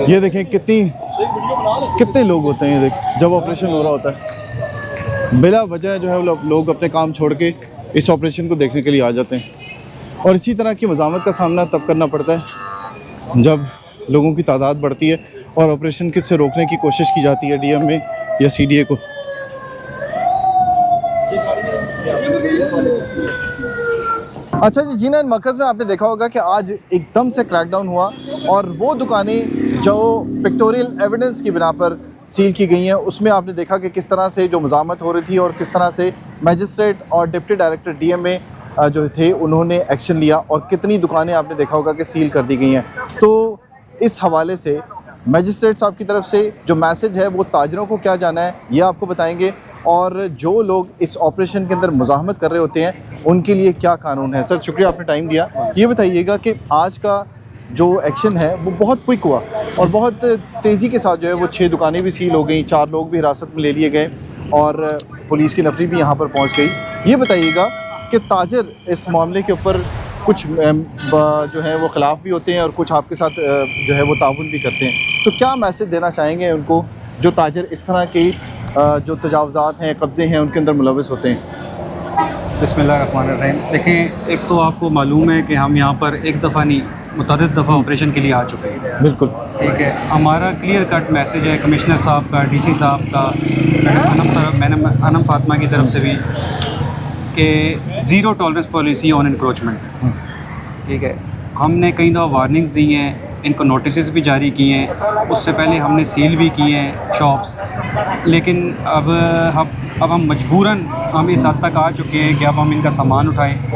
ये देखें कितने लोग होते हैं। ये देख, जब ऑपरेशन हो रहा होता है बिला वजह जो है वो लोग अपने काम छोड़ के इस ऑपरेशन को देखने के लिए आ जाते हैं। और इसी तरह की मज़ामत का सामना तब करना पड़ता है जब लोगों की तादाद बढ़ती है और ऑपरेशन किट से रोकने की कोशिश की जाती है डीएम में या सीडीए को। अच्छा जी, जीना मरकज़ में आपने देखा होगा कि आज एकदम से क्रैकडाउन हुआ और वो दुकानें जो पिक्टोरियल एविडेंस की बिना पर सील की गई हैं, उसमें आपने देखा कि किस तरह से जो मज़ामत हो रही थी और किस तरह से मजिस्ट्रेट और डिप्टी डायरेक्टर डीएमए जो थे उन्होंने एक्शन लिया और कितनी दुकानें आपने देखा होगा कि सील कर दी गई हैं। तो इस हवाले से मजिस्ट्रेट साहब की तरफ से जो मैसेज है वो ताजरों को क्या जाना है ये आपको बताएंगे, और जो लोग इस ऑपरेशन के अंदर मुज़ाहमत कर रहे होते हैं उनके लिए क्या कानून है। सर शुक्रिया, आपने टाइम दिया। ये बताइएगा कि आज का जो एक्शन है वो बहुत क्विक हुआ और बहुत तेज़ी के साथ जो है वो 6 दुकानें भी सील हो गई, 4 लोग भी हिरासत में ले लिए गए और पुलिस की नफरी भी यहाँ पर पहुँच गई। ये बताइएगा कि ताजर इस मामले के ऊपर कुछ जो है वो ख़िलाफ़ भी होते हैं और कुछ आपके साथ जो है वो ताउन भी करते हैं, तो क्या मैसेज देना चाहेंगे उनको जो ताजर इस तरह के जो तजावज़ात हैं, कब्ज़े हैं, उनके अंदर मुलविस होते हैं? बिस्मिल्लाहिर्रहमानिर्रहीम। देखिए, एक तो आपको मालूम है कि हम यहाँ पर एक दफ़ा नहीं मुतअद्दिद दफ़ा ऑपरेशन के लिए आ चुके हैं। बिल्कुल ठीक है, हमारा क्लियर कट मैसेज है कमिश्नर साहब का, डीसी साहब का, अनम फातिमा की तरफ से भी कि zero tolerance policy on encroachment. ठीक है, हमने कई दफ़ा वार्निंग्स दी हैं, इनको नोटिस भी जारी किए हैं, उससे पहले हमने सील भी किए हैं शॉप्स, लेकिन अब हम मजबूरन हम इस हद तक आ चुके हैं कि अब हम इनका सामान उठाएं